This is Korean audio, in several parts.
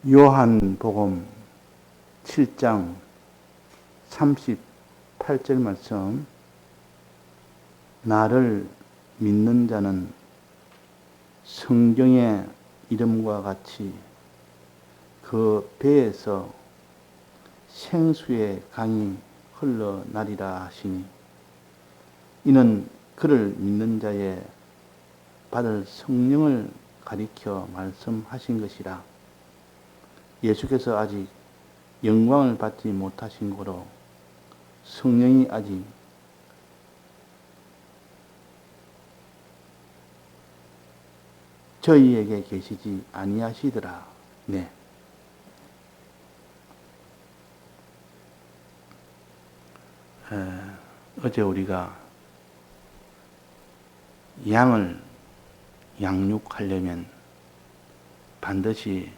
요한복음 7장 38절 말씀. 나를 믿는 자는 성경의 이름과 같이 그 배에서 생수의 강이 흘러나리라 하시니, 이는 그를 믿는 자의 받을 성령을 가리켜 말씀하신 것이라. 예수께서 아직 영광을 받지 못하신 고로 성령이 아직 저희에게 계시지 아니하시더라. 네. 어제 우리가 양을 양육하려면 반드시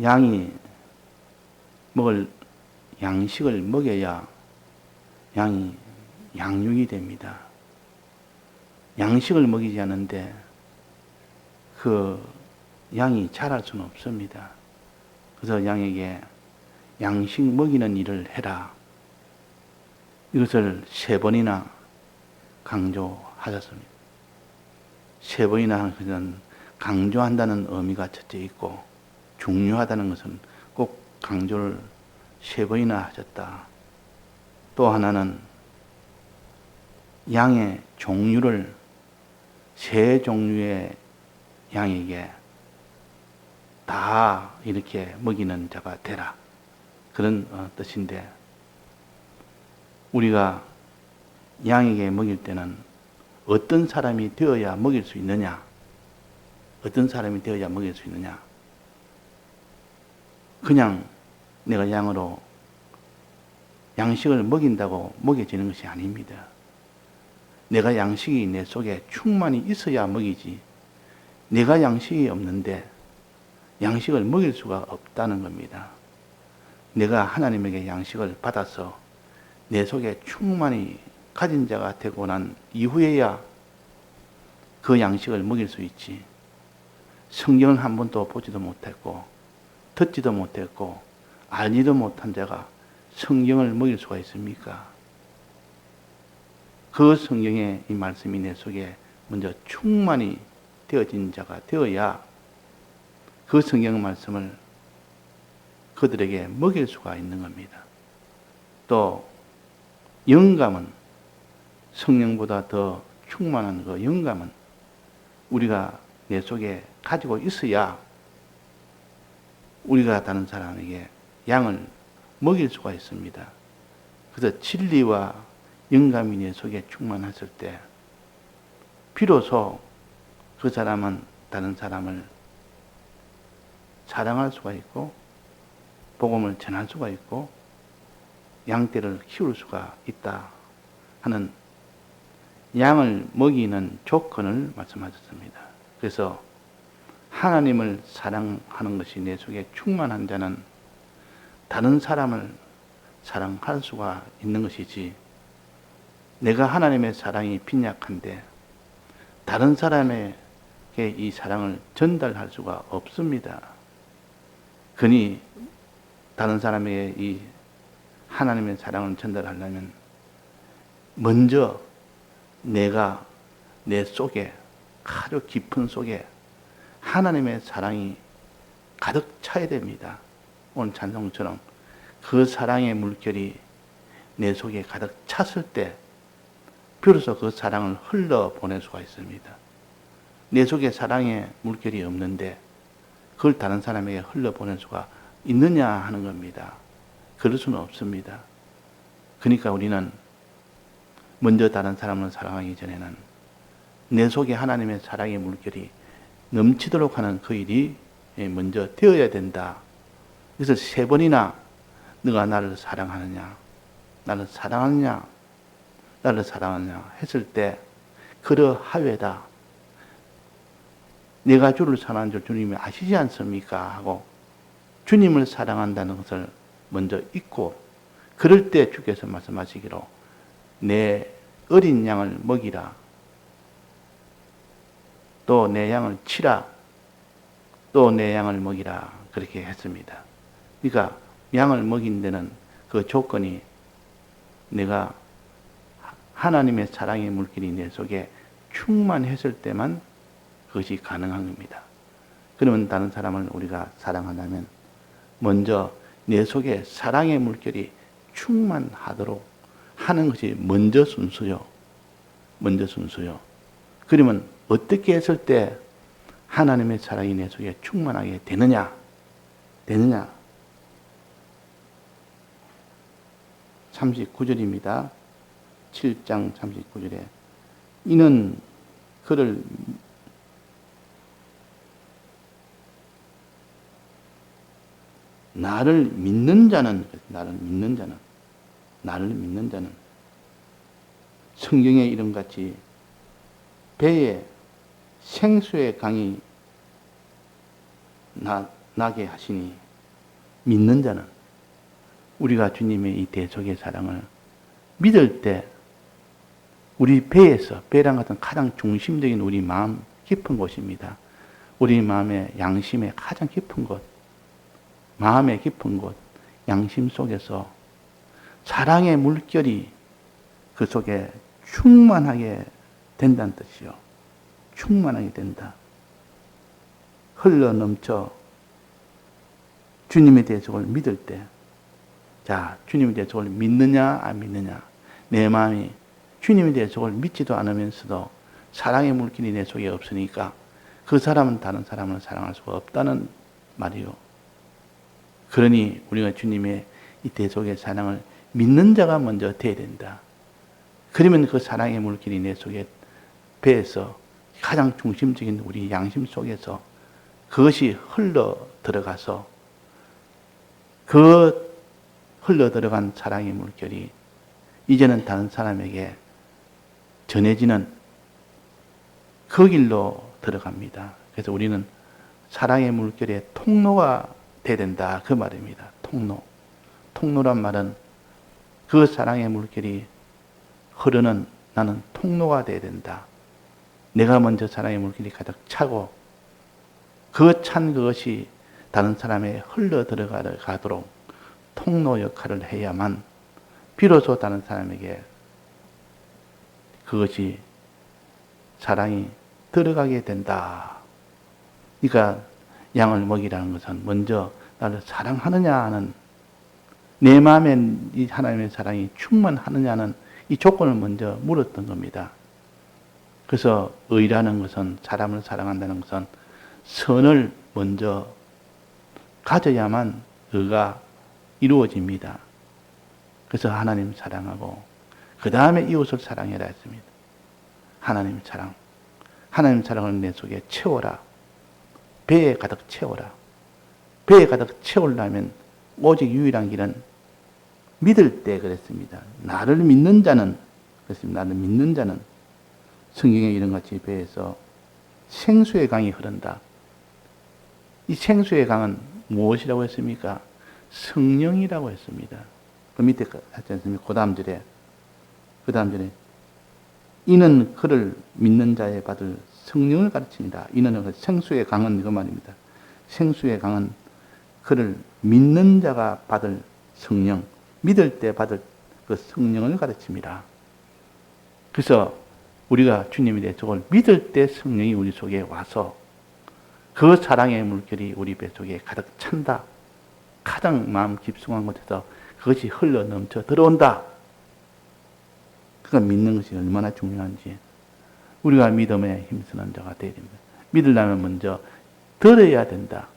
양이 먹을 양식을 먹여야 양이 양육이 됩니다. 양식을 먹이지 않는데 그 양이 자랄 수는 없습니다. 그래서 양에게 양식 먹이는 일을 해라. 이것을 3번이나 강조하셨습니다. 3번이나 그는 강조한다는 의미가 첫째 있고, 중요하다는 것은 꼭 강조를 3번이나 하셨다. 또 하나는 양의 종류를 3종류의 양에게 다 이렇게 먹이는 자가 되라. 그런 뜻인데, 우리가 양에게 먹일 때는 어떤 사람이 되어야 먹일 수 있느냐? 어떤 사람이 되어야 먹일 수 있느냐? 그냥 내가 양으로 양식을 먹인다고 먹여지는 것이 아닙니다. 내가 양식이 내 속에 충만히 있어야 먹이지, 내가 양식이 없는데 양식을 먹일 수가 없다는 겁니다. 내가 하나님에게 양식을 받아서 내 속에 충만히 가진 자가 되고 난 이후에야 그 양식을 먹일 수 있지, 성경을 한 번도 보지도 못했고 듣지도 못했고 알지도 못한 자가 성경을 먹일 수가 있습니까? 그 성경의 이 말씀이 내 속에 먼저 충만히 되어진 자가 되어야 그 성경 말씀을 그들에게 먹일 수가 있는 겁니다. 또 영감은, 성령보다 더 충만한 그 영감은 우리가 내 속에 가지고 있어야 우리가 다른 사람에게 양을 먹일 수가 있습니다. 그래서 진리와 영감이 내 속에 충만했을 때 비로소 그 사람은 다른 사람을 사랑할 수가 있고 복음을 전할 수가 있고 양떼를 키울 수가 있다 하는 양을 먹이는 조건을 말씀하셨습니다. 그래서 하나님을 사랑하는 것이 내 속에 충만한 자는 다른 사람을 사랑할 수가 있는 것이지, 내가 하나님의 사랑이 빈약한데 다른 사람에게 이 사랑을 전달할 수가 없습니다. 그니 다른 사람에게 이 하나님의 사랑을 전달하려면 먼저 내가 내 속에, 아주 깊은 속에 하나님의 사랑이 가득 차야 됩니다. 오늘 찬송처럼 그 사랑의 물결이 내 속에 가득 찼을 때 비로소 그 사랑을 흘러보낼 수가 있습니다. 내 속에 사랑의 물결이 없는데 그걸 다른 사람에게 흘러보낼 수가 있느냐 하는 겁니다. 그럴 수는 없습니다. 그러니까 우리는 먼저 다른 사람을 사랑하기 전에는 내 속에 하나님의 사랑의 물결이 넘치도록 하는 그 일이 먼저 되어야 된다. 그래서 3번이나 너가 나를 사랑하느냐, 나를 사랑하느냐, 나를 사랑하느냐 했을 때 그러하외다. 내가 주를 사랑하는 줄 주님이 아시지 않습니까? 하고 주님을 사랑한다는 것을 먼저 잊고, 그럴 때 주께서 말씀하시기로 내 어린 양을 먹이라, 또 내 양을 치라, 또 내 양을 먹이라 그렇게 했습니다. 그러니까 양을 먹인 데는 그 조건이 내가 하나님의 사랑의 물길이 내 속에 충만했을 때만 그것이 가능한 겁니다. 그러면 다른 사람을 우리가 사랑한다면 먼저 내 속에 사랑의 물결이 충만하도록 하는 것이 먼저 순서요. 먼저 순서요. 그러면 어떻게 했을 때 하나님의 사랑이 내 속에 충만하게 되느냐? 39절입니다. 7장 39절에 이는 그를 나를 믿는 자는 성경에 이름같이 배에 생수의 강이 나게 하시니 믿는 자는 우리가 주님의 이 대속의 사랑을 믿을 때 우리 배에서 배랑 같은 가장 중심적인 우리 마음 깊은 곳입니다. 우리 마음의 양심의 가장 깊은 곳, 마음의 깊은 곳, 양심 속에서 사랑의 물결이 그 속에 충만하게 된다는 뜻이요. 충만하게 된다. 흘러 넘쳐 주님의 대속을 믿을 때, 자, 주님의 대속을 믿느냐, 안 믿느냐. 내 마음이 주님의 대속을 믿지도 않으면서도 사랑의 물길이 내 속에 없으니까 그 사람은 다른 사람을 사랑할 수가 없다는 말이요. 그러니 우리가 주님의 이 대속의 사랑을 믿는 자가 먼저 돼야 된다. 그러면 그 사랑의 물길이 내 속에 배에서 가장 중심적인 우리 양심 속에서 그것이 흘러 들어가서 그 흘러 들어간 사랑의 물결이 이제는 다른 사람에게 전해지는 그 길로 들어갑니다. 그래서 우리는 사랑의 물결의 통로가 돼야 된다. 그 말입니다. 통로란 말은 그 사랑의 물결이 흐르는 나는 통로가 돼야 된다. 내가 먼저 사랑의 물길이 가득 차고 그 찬 그것이 다른 사람에 흘러 들어가도록 통로 역할을 해야만 비로소 다른 사람에게 그것이 사랑이 들어가게 된다. 그러니까 양을 먹이라는 것은 먼저 나를 사랑하느냐 하는 내 마음에 이 하나님의 사랑이 충만하느냐는 이 조건을 먼저 물었던 겁니다. 그래서 의라는 것은 사람을 사랑한다는 것은 선을 먼저 가져야만 의가 이루어집니다. 그래서 하나님 사랑하고 그 다음에 이웃을 사랑해라 했습니다. 하나님 사랑을 내 속에 채워라. 배에 가득 채워라. 배에 가득 채우려면 오직 유일한 길은 믿을 때 그랬습니다. 나를 믿는 자는 그랬습니다. 나를 믿는 자는 성경에 이런같이 배에서 생수의 강이 흐른다. 이 생수의 강은 무엇이라고 했습니까? 성령이라고 했습니다. 그 밑에 하지 않습니까? 그 다음 절에 이는 그를 믿는 자에 받을 성령을 가르치니라. 이는 생수의 강은 그 말입니다. 생수의 강은 그를 믿는 자가 받을 성령, 믿을 때 받을 그 성령을 가르칩니다. 그래서 우리가 주님의 대속을 믿을 때 성령이 우리 속에 와서 그 사랑의 물결이 우리 배 속에 가득 찬다. 가장 마음 깊숙한 곳에서 그것이 흘러 넘쳐 들어온다. 그러니까 믿는 것이 얼마나 중요한지 우리가 믿음에 힘쓰는 자가 되어야 됩니다. 믿으려면 먼저 들어야 된다.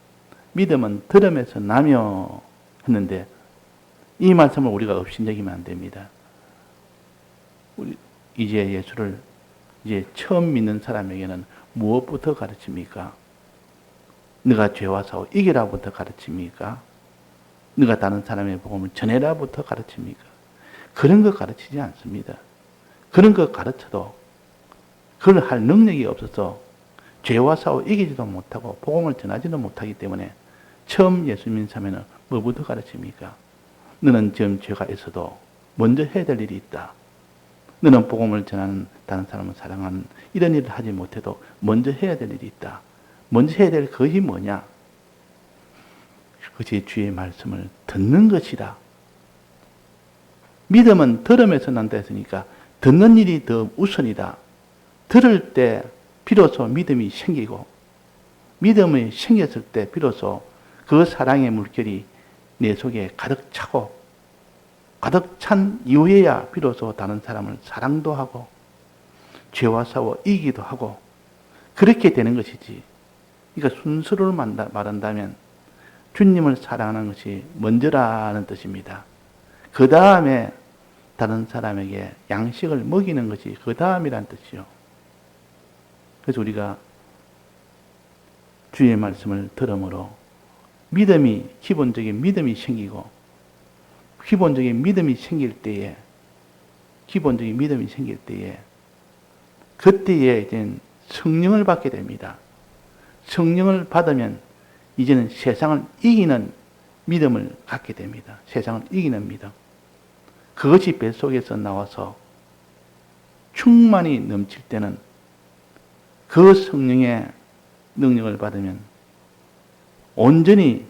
믿음은 들음에서 나며 했는데 이 말씀을 우리가 업신여기면 안 됩니다. 우리 이제 예수를 이제 처음 믿는 사람에게는 무엇부터 가르칩니까? 네가 죄와 싸워 이기라부터 가르칩니까? 네가 다른 사람의 복음을 전해라부터 가르칩니까? 그런 거 가르치지 않습니다. 그런 거 가르쳐도 그걸 할 능력이 없어서 죄와 싸워 이기지도 못하고 복음을 전하지도 못하기 때문에 처음 예수 믿는 사람에는 뭐부터 가르칩니까? 너는 지금 죄가 있어도 먼저 해야 될 일이 있다. 너는 복음을 전하는 다른 사람을 사랑하는 이런 일을 하지 못해도 먼저 해야 될 일이 있다. 먼저 해야 될 것이 뭐냐? 그것이 주의 말씀을 듣는 것이다. 믿음은 들음에서 난다 했으니까 듣는 일이 더 우선이다. 들을 때 비로소 믿음이 생기고 믿음이 생겼을 때 비로소 그 사랑의 물결이 내 속에 가득 차고 가득 찬 이후에야 비로소 다른 사람을 사랑도 하고 죄와 싸워 이기도 하고 그렇게 되는 것이지. 그러니까 순서를 말한다면 주님을 사랑하는 것이 먼저라는 뜻입니다. 그 다음에 다른 사람에게 양식을 먹이는 것이 그 다음이란 뜻이요. 그래서 우리가 주의 말씀을 들음으로 믿음이, 기본적인 믿음이 생기고, 기본적인 믿음이 생길 때에, 그때에 이제 성령을 받게 됩니다. 성령을 받으면 이제는 세상을 이기는 믿음을 갖게 됩니다. 세상을 이기는 믿음. 그것이 뱃속에서 나와서 충만히 넘칠 때는 그 성령의 능력을 받으면 온전히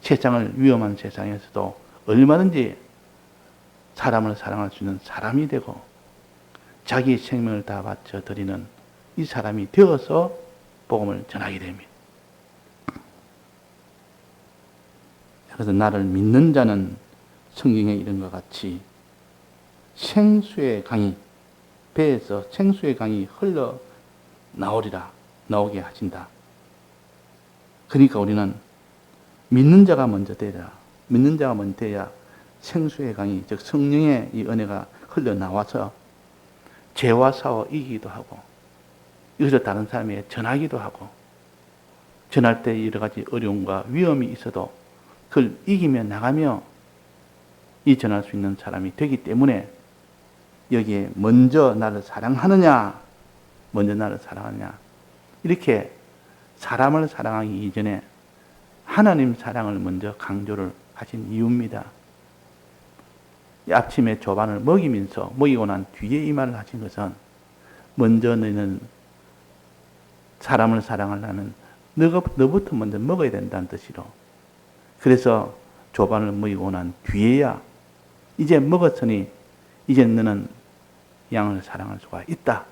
세상을, 위험한 세상에서도 얼마든지 사람을 사랑할 수 있는 사람이 되고 자기 생명을 다 바쳐 드리는 이 사람이 되어서 복음을 전하게 됩니다. 그래서 나를 믿는 자는 성경에 이런 것 같이 생수의 강이, 배에서 생수의 강이 흘러 나오게 하신다. 그러니까 우리는 믿는 자가 먼저 되라. 믿는 자가 먼저 돼야 생수의 강이, 즉 성령의 이 은혜가 흘러 나와서 죄와 싸워 이기기도 하고 이것을 다른 사람에게 전하기도 하고 전할 때 여러 가지 어려움과 위험이 있어도 그걸 이기며 나가며 이 전할 수 있는 사람이 되기 때문에 여기에 먼저 나를 사랑하느냐, 이렇게 사람을 사랑하기 이전에 하나님 사랑을 먼저 강조를 하신 이유입니다. 아침에 조반을 먹이고 난 뒤에 이 말을 하신 것은 먼저 너희는 사람을 사랑하려면 너부터 먼저 먹어야 된다는 뜻이로, 그래서 조반을 먹이고 난 뒤에야 이제 먹었으니 이제 너는 양을 사랑할 수가 있다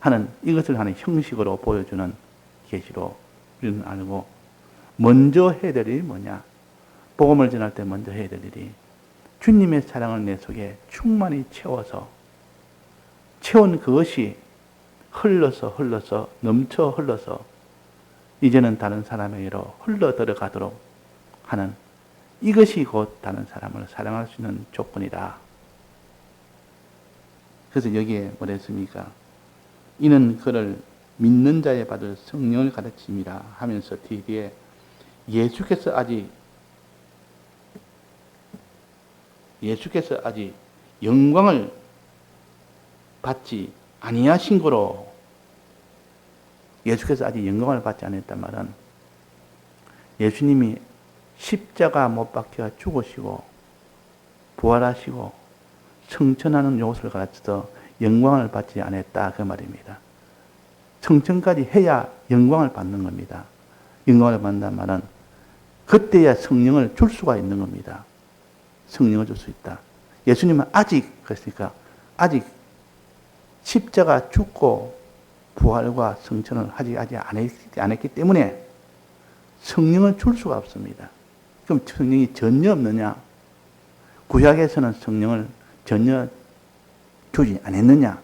하는, 이것을 하는 형식으로 보여주는 계시로 우리는 알고, 먼저 해야 될 일이 뭐냐? 복음을 전할 때 먼저 해야 될 일이 주님의 사랑을 내 속에 충만히 채운 그것이 흘러서 넘쳐 흘러서 이제는 다른 사람에게로 흘러 들어가도록 하는, 이것이 곧 다른 사람을 사랑할 수 있는 조건이다. 그래서 여기에 뭐랬습니까? 이는 그를 믿는 자에 받을 성령을 가르칩니다 하면서 뒤에 예수께서 아직 영광을 받지 아니하신 거로, 예수께서 아직 영광을 받지 않았단 말은 예수님이 십자가 못 박혀 죽으시고 부활하시고 성천하는 요것을 가르쳐서 영광을 받지 않았다 그 말입니다. 성천까지 해야 영광을 받는 겁니다. 영광을 받는다는 말은 그때야 성령을 줄 수가 있는 겁니다. 성령을 줄 수 있다. 예수님은 그랬으니까 아직 십자가 죽고 부활과 성천을 하지 않았기 때문에 성령을 줄 수가 없습니다. 그럼 성령이 전혀 없느냐? 구약에서는 성령을 전혀 주지 않았느냐?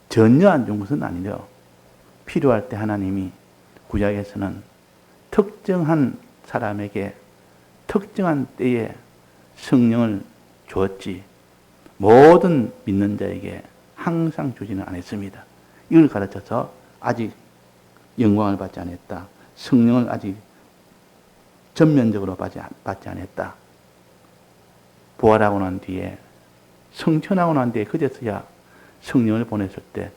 전혀 안 준 것은 아니죠. 필요할 때 하나님이 구약에서는 특정한 사람에게 특정한 때에 성령을 주었지 모든 믿는 자에게 항상 주지는 않았습니다. 이걸 가르쳐서 아직 영광을 받지 않았다. 성령을 아직 전면적으로 받지 않았다. 부활하고 난 뒤에, 성천하고 난 뒤에 그제서야 성령을 보냈을 때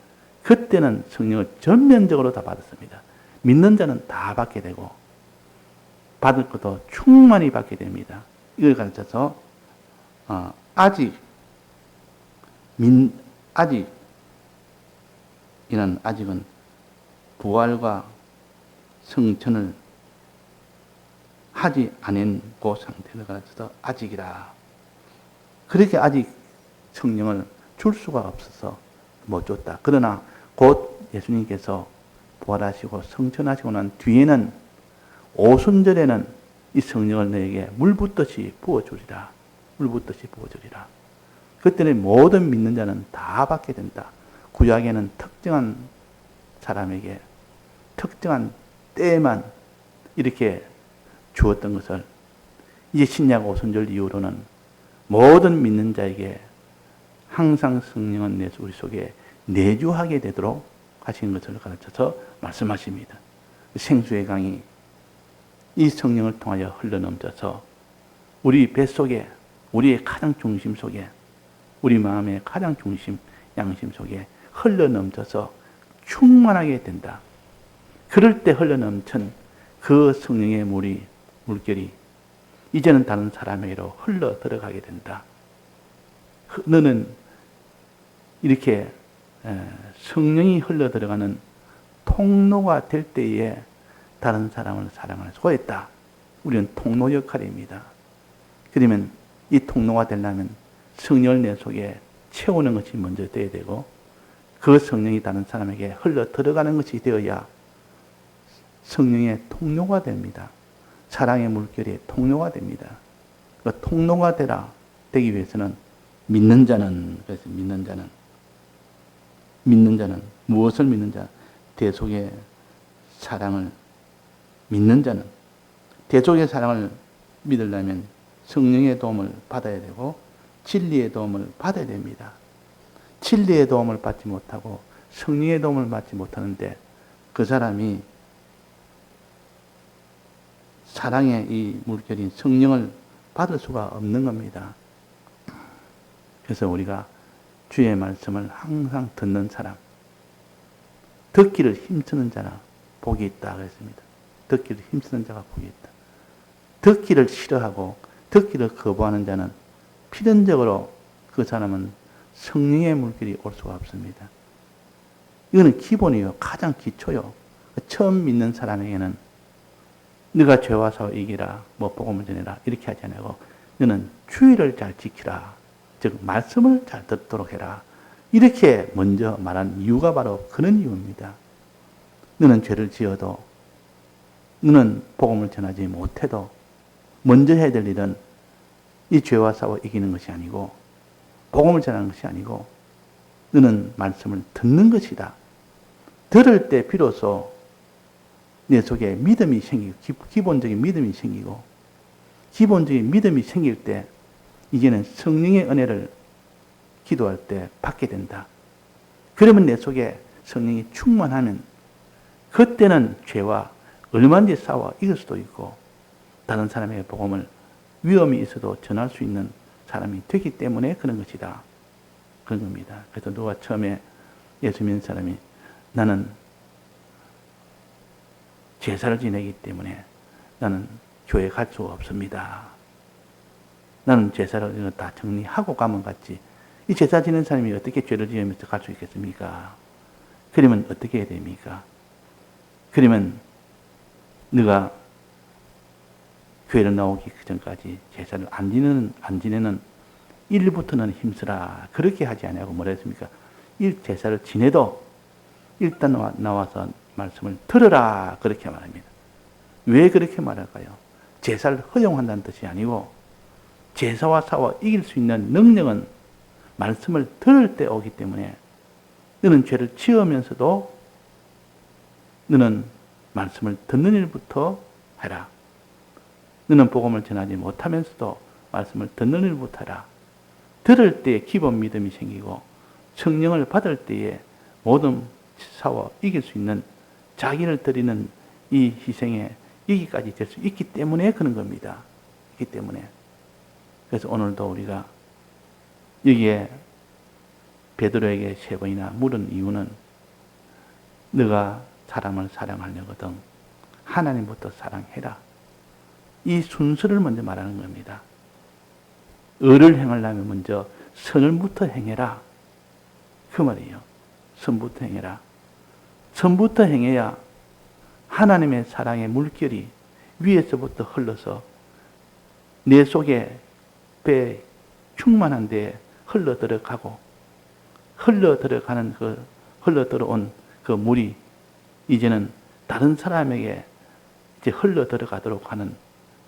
그때는 성령을 전면적으로 다 받았습니다. 믿는 자는 다 받게 되고 받을 것도 충만히 받게 됩니다. 이걸 가르쳐서 이는 아직은 부활과 성천을 하지 않은 그 상태를 가르쳐서 아직이라. 그렇게 아직 성령을 줄 수가 없어서 못 줬다. 그러나 곧 예수님께서 부활하시고 성천하시고 난 뒤에는 오순절에는 이 성령을 너에게 물 붓듯이 부어주리라. 물 붓듯이 부어주리라. 그때는 모든 믿는 자는 다 받게 된다. 구약에는 특정한 사람에게 특정한 때에만 이렇게 주었던 것을 이제 신약 오순절 이후로는 모든 믿는 자에게 항상 성령은 우리 속에 내주하게 되도록 하신 것을 가르쳐서 말씀하십니다. 생수의 강이 이 성령을 통하여 흘러넘쳐서 우리 뱃속에, 우리의 가장 중심 속에, 우리 마음의 가장 중심, 양심 속에 흘러넘쳐서 충만하게 된다. 그럴 때 흘러넘친 그 성령의 물결이 이제는 다른 사람에게로 흘러 들어가게 된다. 너는 이렇게 성령이 흘러 들어가는 통로가 될 때에 다른 사람을 사랑할 수가 있다. 우리는 통로 역할입니다. 그러면 이 통로가 되려면 성령을 내 속에 채우는 것이 먼저 되어야 되고 그 성령이 다른 사람에게 흘러 들어가는 것이 되어야 성령의 통로가 됩니다. 사랑의 물결이 통로가 됩니다. 그 통로가 되기 위해서는 믿는 자는 무엇을 믿는 자? 대속의 사랑을 믿는 자는 대속의 사랑을 믿으려면 성령의 도움을 받아야 되고 진리의 도움을 받아야 됩니다. 진리의 도움을 받지 못하고 성령의 도움을 받지 못하는데 그 사람이 사랑의 이 물결인 성령을 받을 수가 없는 겁니다. 그래서 우리가 주의 말씀을 항상 듣는 사람, 듣기를 힘쓰는 자라 복이 있다 그랬습니다. 듣기를 힘쓰는 자가 복이 있다. 듣기를 싫어하고 듣기를 거부하는 자는 필연적으로 그 사람은 성령의 물결이 올 수가 없습니다. 이거는 기본이에요. 가장 기초요. 처음 믿는 사람에게는 네가 죄와 사와 이기라, 복음을 전해라 이렇게 하지 않고 너는 주의를 잘 지키라. 즉 말씀을 잘 듣도록 해라. 이렇게 먼저 말한 이유가 바로 그런 이유입니다. 너는 죄를 지어도 너는 복음을 전하지 못해도 먼저 해야 될 일은 이 죄와 싸워 이기는 것이 아니고 복음을 전하는 것이 아니고 너는 말씀을 듣는 것이다. 들을 때 비로소 내 속에 믿음이 생기고 기본적인 믿음이 생기고 기본적인 믿음이 생길 때 이제는 성령의 은혜를 기도할 때 받게 된다. 그러면 내 속에 성령이 충만하면 그때는 죄와 얼마든지 싸워 이길 수도 있고 다른 사람에게 복음을 위험이 있어도 전할 수 있는 사람이 되기 때문에 그런 것이다. 그런 겁니다. 그래서 누가 처음에 예수 믿는 사람이 나는 제사를 지내기 때문에 나는 교회 갈 수가 없습니다. 나는 제사를 다 정리하고 가면 갔지. 이 제사 지낸 사람이 어떻게 죄를 지으면서 갈 수 있겠습니까? 그러면 어떻게 해야 됩니까? 그러면 네가 교회를 나오기 전까지 제사를 안 지내는 일부터는 힘쓰라. 그렇게 하지 않냐고 뭐라 했습니까? 제사를 지내도 일단 나와서 말씀을 들으라. 그렇게 말합니다. 왜 그렇게 말할까요? 제사를 허용한다는 뜻이 아니고 제사와 싸워 이길 수 있는 능력은 말씀을 들을 때 오기 때문에 너는 죄를 지으면서도 너는 말씀을 듣는 일부터 해라. 너는 복음을 전하지 못하면서도 말씀을 듣는 일부터 해라. 들을 때 기본 믿음이 생기고 성령을 받을 때에 모든 싸워 이길 수 있는 자기를 드리는 이 희생에 이기까지 될 수 있기 때문에 그런 겁니다. 있기 때문에. 그래서 오늘도 우리가 여기에 베드로에게 3번이나 물은 이유는 너가 사람을 사랑하려거든 하나님부터 사랑해라. 이 순서를 먼저 말하는 겁니다. 의를 행하려면 먼저 선을부터 행해라. 그 말이에요. 선부터 행해라. 선부터 행해야 하나님의 사랑의 물결이 위에서부터 흘러서 내 속에 배 충만한 데에 흘러 들어가고 흘러 들어온 그 물이 이제는 다른 사람에게 이제 흘러 들어가도록 하는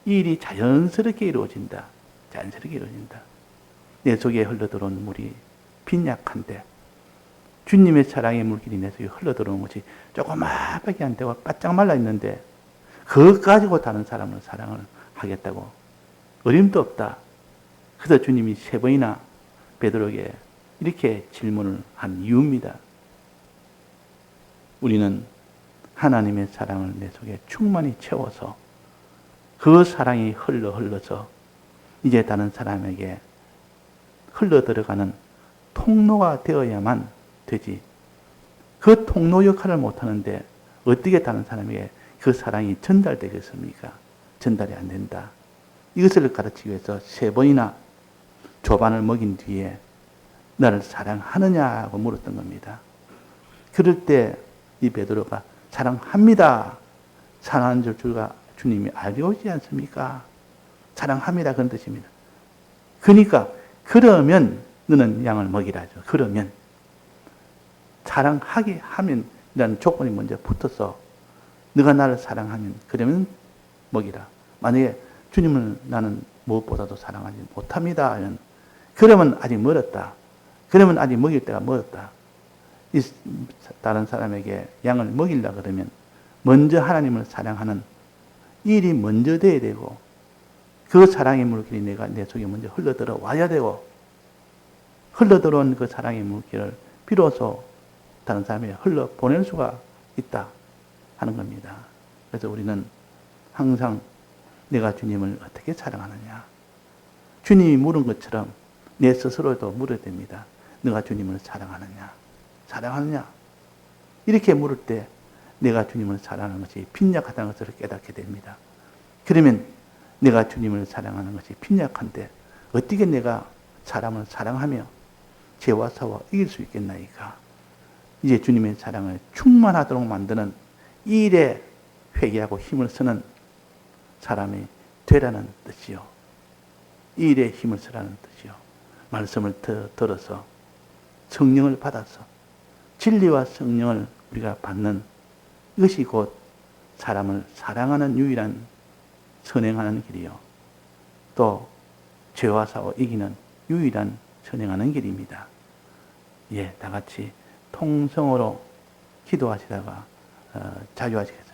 이 일이 자연스럽게 이루어진다. 자연스럽게 이루어진다. 내 속에 흘러 들어온 물이 빈약한데 주님의 사랑의 물길이 내 속에 흘러 들어오는 것이 조그맣게 안 되고 바짝 말라 있는데 그것 가지고 다른 사람을 사랑을 하겠다고 어림도 없다. 그래서 주님이 3번이나 베드로에게 이렇게 질문을 한 이유입니다. 우리는 하나님의 사랑을 내 속에 충만히 채워서 그 사랑이 흘러서 이제 다른 사람에게 흘러 들어가는 통로가 되어야만 되지. 그 통로 역할을 못하는데 어떻게 다른 사람에게 그 사랑이 전달되겠습니까? 전달이 안 된다. 이것을 가르치기 위해서 3번이나 조반을 먹인 뒤에 나를 사랑하느냐고 물었던 겁니다. 그럴 때 이 베드로가 사랑합니다. 사랑하는 줄 주님이 알고 있지 않습니까? 사랑합니다. 그런 뜻입니다. 그러니까 그러면 너는 양을 먹이라죠. 그러면 사랑하게 하면 이라는 조건이 먼저 붙어서 너가 나를 사랑하면 그러면 먹이라. 만약에 주님을 나는 무엇보다도 사랑하지 못합니다. 그러면 아직 멀었다. 그러면 아직 먹일 때가 멀었다. 다른 사람에게 양을 먹이려 그러면 먼저 하나님을 사랑하는 일이 먼저 돼야 되고 그 사랑의 물길이 내 속에 먼저 흘러들어 와야 되고 흘러들어온 그 사랑의 물길을 비로소 다른 사람에게 흘러보낼 수가 있다 하는 겁니다. 그래서 우리는 항상 내가 주님을 어떻게 사랑하느냐 주님이 물은 것처럼 내 스스로도 물어야 됩니다. 내가 주님을 사랑하느냐 사랑하느냐 이렇게 물을 때 내가 주님을 사랑하는 것이 빈약하다는 것을 깨닫게 됩니다. 그러면 내가 주님을 사랑하는 것이 빈약한데 어떻게 내가 사람을 사랑하며 죄와 사와 이길 수 있겠나이까? 이제 주님의 사랑을 충만하도록 만드는 이 일에 회개하고 힘을 쓰는 사람이 되라는 뜻이요. 이 일에 힘을 쓰라는 뜻이요. 말씀을 들어서 성령을 받아서 진리와 성령을 우리가 받는 이것이 곧 사람을 사랑하는 유일한 선행하는 길이요. 또 죄와 사와 이기는 유일한 선행하는 길입니다. 예, 다 같이 통성으로 기도하시다가 자유하시겠습니다.